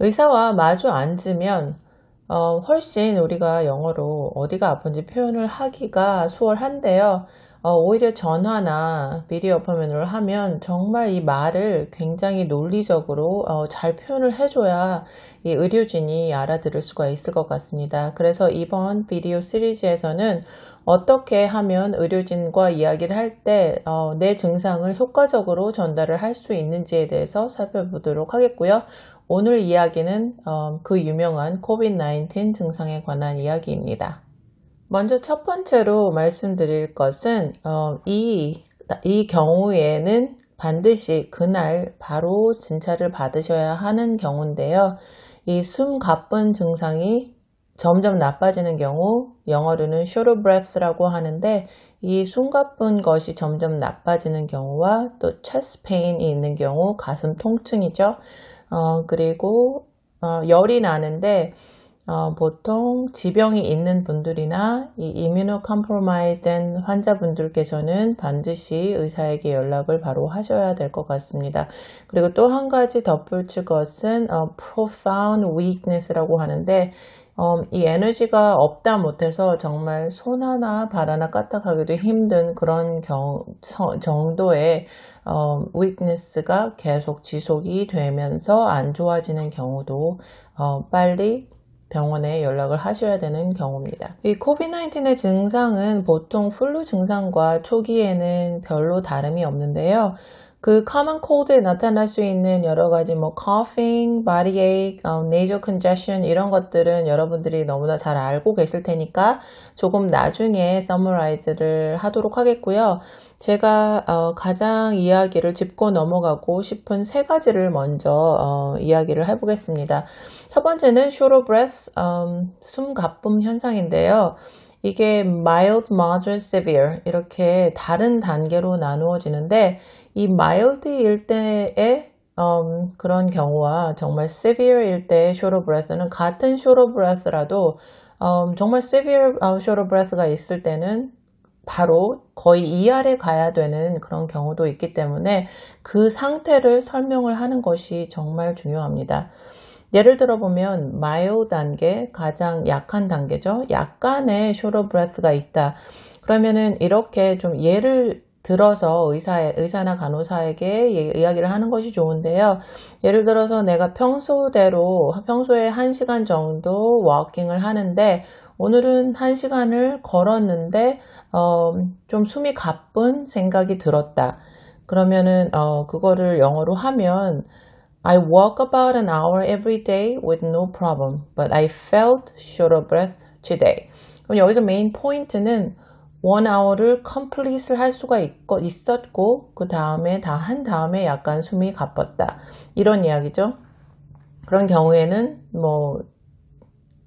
의사와 마주 앉으면 훨씬 우리가 영어로 어디가 아픈지 표현을 하기가 수월한데요. 오히려 전화나 비디오 어포인트를 하면 정말 이 말을 굉장히 논리적으로 잘 표현을 해줘야 이 의료진이 알아들을 수가 있을 것 같습니다. 그래서 이번 비디오 시리즈에서는 어떻게 하면 의료진과 이야기를 할 때 내 증상을 효과적으로 전달을 할 수 있는지에 대해서 살펴보도록 하겠고요. 오늘 이야기는 그 유명한 COVID-19 증상에 관한 이야기입니다. 먼저 첫 번째로 말씀드릴 것은 이 경우에는 반드시 그날 바로 진찰을 받으셔야 하는 경우인데요. 이 숨 가쁜 증상이 점점 나빠지는 경우, 영어로는 short of breath라고 하는데, 이 숨 가쁜 것이 점점 나빠지는 경우와 또 chest pain이 있는 경우, 가슴 통증이죠. 그리고 열이 나는데 보통 지병이 있는 분들이나 이 immunocompromised 된 환자분들께서는 반드시 의사에게 연락을 바로 하셔야 될 것 같습니다. 그리고 또 한 가지 덧붙일 것은 profound weakness라고 하는데 이 에너지가 없다 못해서 정말 손 하나 발 하나 까딱하기도 힘든 그런 정도의 weakness가 계속 지속이 되면서 안 좋아지는 경우도 빨리 병원에 연락을 하셔야 되는 경우입니다. 이 COVID-19의 증상은 보통 플루 증상과 초기에는 별로 다름이 없는데요. 그 common cold에 나타날 수 있는 여러 가지 coughing, body ache, nasal congestion 이런 것들은 여러분들이 너무나 잘 알고 계실 테니까 조금 나중에 summarize를 하도록 하겠고요. 제가 가장 이야기를 짚고 넘어가고 싶은 세 가지를 먼저 이야기를 해보겠습니다. 첫 번째는 short of breath, 숨 가쁨 현상인데요. 이게 mild, moderate, severe 이렇게 다른 단계로 나누어지는데 이 mild일 때의 그런 경우와 정말 severe일 때의 short of breath는 같은 short of breath라도 정말 severe short of breath가 있을 때는 바로 거의 ER에 가야 되는 그런 경우도 있기 때문에 그 상태를 설명을 하는 것이 정말 중요합니다. 예를 들어 보면 mild 단계, 가장 약한 단계죠. 약간의 short of breath가 있다. 그러면은 이렇게 좀 예를 들어서 의사나 간호사에게 이야기를 하는 것이 좋은데요. 예를 들어서 내가 평소에 1시간 정도 워킹을 하는데 오늘은 1시간을 걸었는데 좀 숨이 가쁜 생각이 들었다. 그러면은 그거를 영어로 하면 I walk about an hour every day with no problem, but I felt short of breath today. 그럼 여기서 메인 포인트는 1hour를 complete를 할 수가 있었고 그 다음에 다 한 다음에 약간 숨이 가뻤다. 이런 이야기죠. 그런 경우에는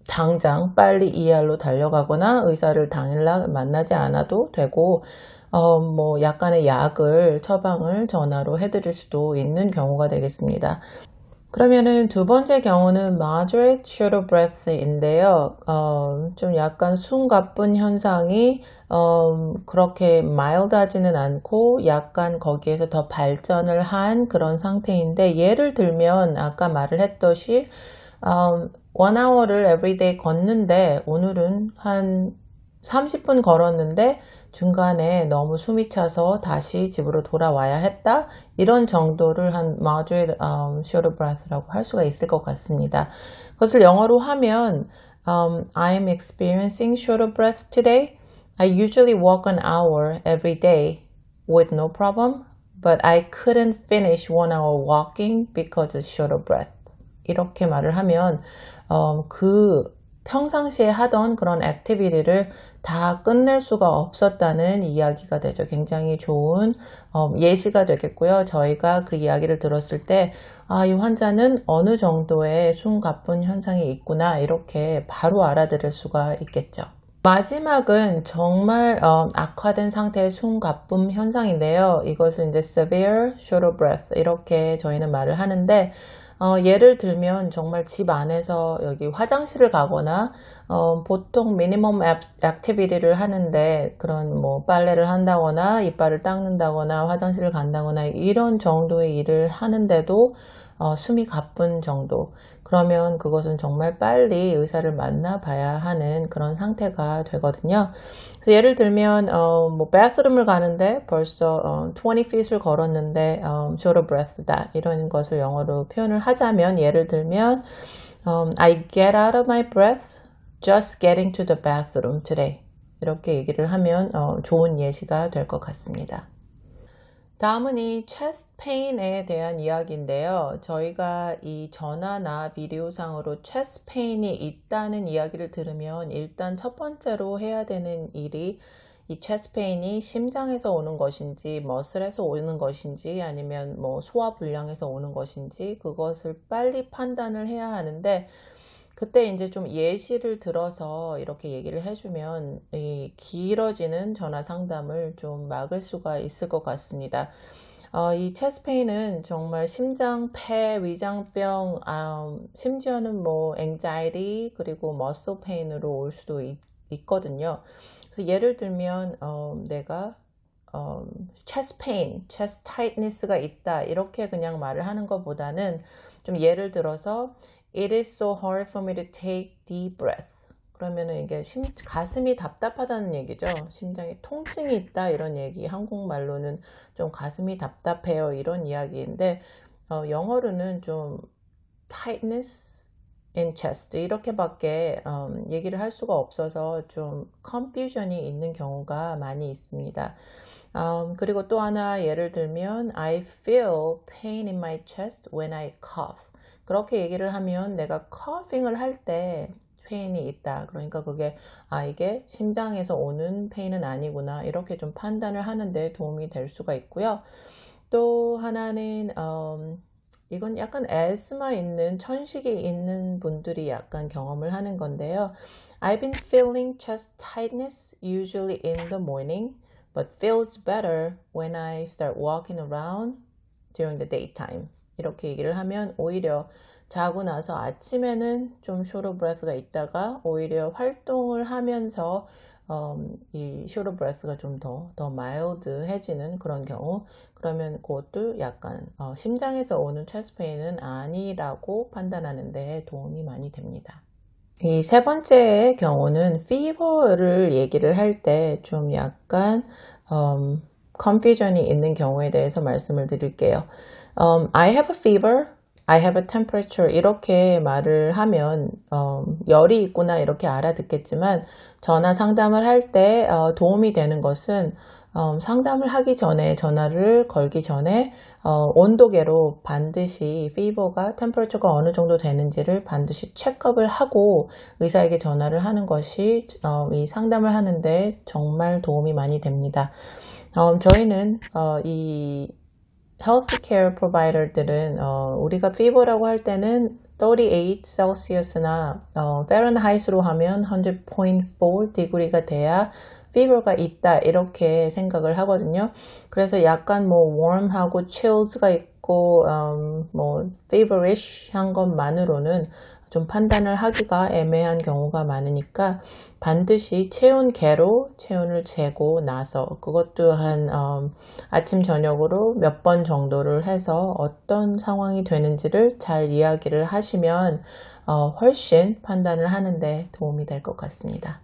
당장 빨리 ER로 달려가거나 의사를 당일날 만나지 않아도 되고 약간의 약을 처방을 전화로 해드릴 수도 있는 경우가 되겠습니다. 그러면은 두 번째 경우는 moderate short of breath인데요. 좀 약간 숨 가쁜 현상이 그렇게 mild하지는 않고 약간 거기에서 더 발전을 한 그런 상태인데 예를 들면 아까 말을 했듯이 1hour를 everyday 걷는데 오늘은 한 30분 걸었는데 중간에 너무 숨이 차서 다시 집으로 돌아와야 했다. 이런 정도를 한 moderate short of breath라고 할 수가 있을 것 같습니다. 그것을 영어로 하면 I'm experiencing short of breath today. I usually walk an hour every day with no problem, but I couldn't finish 1hour walking because of short of breath. 이렇게 말을 하면 그 평상시에 하던 그런 액티비티를 다 끝낼 수가 없었다는 이야기가 되죠. 굉장히 좋은 예시가 되겠고요. 저희가 그 이야기를 들었을 때 이 환자는 어느 정도의 숨 가쁜 현상이 있구나 이렇게 바로 알아들을 수가 있겠죠. 마지막은 정말 악화된 상태의 숨 가쁨 현상인데요. 이것을 이제 severe short of breath 이렇게 저희는 말을 하는데 예를 들면 정말 집 안에서 여기 화장실을 가거나 보통 미니멈 액티비티를 하는데 그런 빨래를 한다거나 이빨을 닦는다거나 화장실을 간다거나 이런 정도의 일을 하는데도 숨이 가쁜 정도. 그러면 그것은 정말 빨리 의사를 만나봐야 하는 그런 상태가 되거든요. 그래서 예를 들면 뭐 bathroom을 가는데 벌써 20 feet을 걸었는데 short of breath다 이런 것을 영어로 표현을 하자면 예를 들면 I get out of my breath just getting to the bathroom today. 이렇게 얘기를 하면 좋은 예시가 될 것 같습니다. 다음은 이 chest pain에 대한 이야기인데요. 저희가 이 전화나 비디오상으로 chest pain이 있다는 이야기를 들으면 일단 첫 번째로 해야 되는 일이 이 chest pain이 심장에서 오는 것인지 머슬에서 오는 것인지 아니면 뭐 소화불량에서 오는 것인지 그것을 빨리 판단을 해야 하는데 그때 이제 좀 예시를 들어서 이렇게 얘기를 해주면 이 길어지는 전화 상담을 좀 막을 수가 있을 것 같습니다. 이 체스트페인은 정말 심장, 폐, 위장병, 심지어는 뭐 anxiety 그리고 muscle pain으로 올 수도 있거든요. 그래서 예를 들면 내가 chest pain, chest tightness가 있다 이렇게 그냥 말을 하는 것보다는 좀 예를 들어서 It is so hard for me to take deep breath. 그러면은 이게 가슴이 답답하다는 얘기죠. 심장에 통증이 있다 이런 얘기. 한국말로는 좀 가슴이 답답해요 이런 이야기인데 영어로는 좀 tightness in chest 이렇게밖에 얘기를 할 수가 없어서 좀 confusion이 있는 경우가 많이 있습니다. 그리고 또 하나 예를 들면 I feel pain in my chest when I cough. 그렇게 얘기를 하면 내가 coughing을 할 때 페인이 있다. 그러니까 그게 이게 심장에서 오는 페인은 아니구나. 이렇게 좀 판단을 하는데 도움이 될 수가 있고요. 또 하나는 이건 약간 asthma 있는 천식이 있는 분들이 약간 경험을 하는 건데요. I've been feeling chest tightness usually in the morning, but feels better when I start walking around during the daytime. 이렇게 얘기를 하면 오히려 자고 나서 아침에는 좀 short of breath가 있다가 오히려 활동을 하면서 이 short of breath가 좀 더 mild해지는 그런 경우 그러면 그것도 약간 심장에서 오는 chest pain은 아니라고 판단하는 데 도움이 많이 됩니다. 이 세 번째의 경우는 fever를 얘기를 할 때 좀 약간 confusion이 있는 경우에 대해서 말씀을 드릴게요. I have a fever, I have a temperature 이렇게 말을 하면 열이 있구나 이렇게 알아듣겠지만 전화 상담을 할 때 도움이 되는 것은 상담을 하기 전에 전화를 걸기 전에 온도계로 반드시 fever가 temperature가 어느 정도 되는지를 반드시 체크업을 하고 의사에게 전화를 하는 것이 이 상담을 하는데 정말 도움이 많이 됩니다. 저희는 이 헬스케어 프로바이더들은 우리가 fever라고 할 때는 38 셀시어스나 파렌하이트로 하면 100.4 degree가 돼야 fever가 있다 이렇게 생각을 하거든요. 그래서 약간 뭐 warm하고 chills가 있고 뭐 feverish 한 것만으로는 좀 판단을 하기가 애매한 경우가 많으니까 반드시 체온계로 체온을 재고 나서 그것 또한 아침 저녁으로 몇 번 정도를 해서 어떤 상황이 되는지를 잘 이야기를 하시면 훨씬 판단을 하는데 도움이 될 것 같습니다.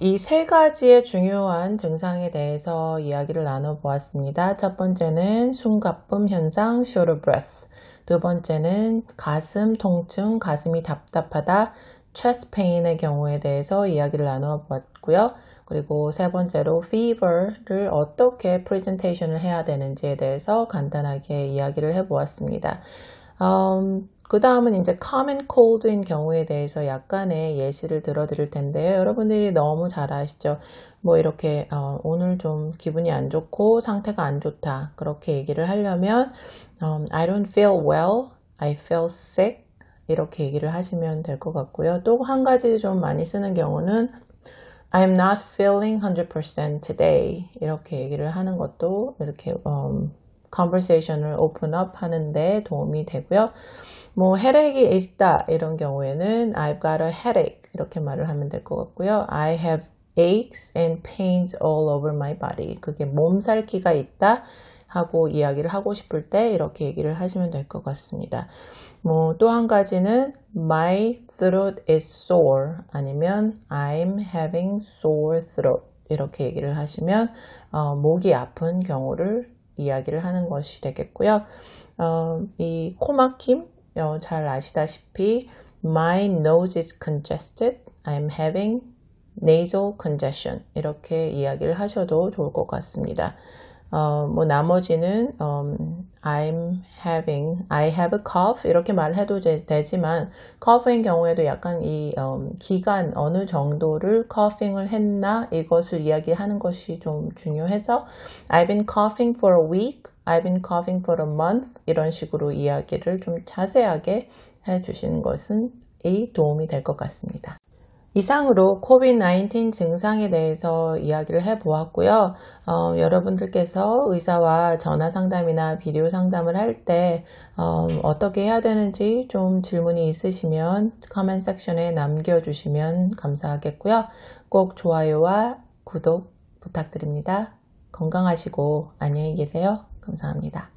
이 세 가지의 중요한 증상에 대해서 이야기를 나눠보았습니다. 첫 번째는 숨가쁨 현상, short of breath. 두 번째는 가슴 통증, 가슴이 답답하다, chest pain의 경우에 대해서 이야기를 나누어 보았고요. 그리고 세 번째로 fever를 어떻게 presentation을 해야 되는지에 대해서 간단하게 이야기를 해보았습니다. 그 다음은 이제 common cold인 경우에 대해서 약간의 예시를 들어드릴 텐데요. 여러분들이 너무 잘 아시죠? 뭐 이렇게 오늘 좀 기분이 안 좋고 상태가 안 좋다 그렇게 얘기를 하려면 I don't feel well, I feel sick 이렇게 얘기를 하시면 될 것 같고요. 또 한 가지 좀 많이 쓰는 경우는 I'm not feeling 100% today 이렇게 얘기를 하는 것도 이렇게 conversation을 open up 하는데 도움이 되고요. 뭐 headache이 있다 이런 경우에는 I've got a headache 이렇게 말을 하면 될 것 같고요. I have aches and pains all over my body 그게 몸살기가 있다 하고 이야기를 하고 싶을 때 이렇게 얘기를 하시면 될 것 같습니다. 뭐 또 한 가지는 My throat is sore 아니면 I'm having sore throat 이렇게 얘기를 하시면 목이 아픈 경우를 이야기를 하는 것이 되겠고요. 이 코막힘 잘 아시다시피 My nose is congested. I'm having nasal congestion 이렇게 이야기를 하셔도 좋을 것 같습니다. 뭐 나머지는 I have a cough 이렇게 말해도 되지만 cough인 경우에도 약간 이 기간 어느 정도를 coughing을 했나 이것을 이야기하는 것이 좀 중요해서 I've been coughing for a week, I've been coughing for a month 이런 식으로 이야기를 좀 자세하게 해주시는 것은 도움이 될 것 같습니다. 이상으로 COVID-19 증상에 대해서 이야기를 해보았고요. 여러분들께서 의사와 전화 상담이나 비디오 상담을 할 때 어떻게 해야 되는지 좀 질문이 있으시면 커멘트 섹션에 남겨주시면 감사하겠고요. 꼭 좋아요와 구독 부탁드립니다. 건강하시고 안녕히 계세요. 감사합니다.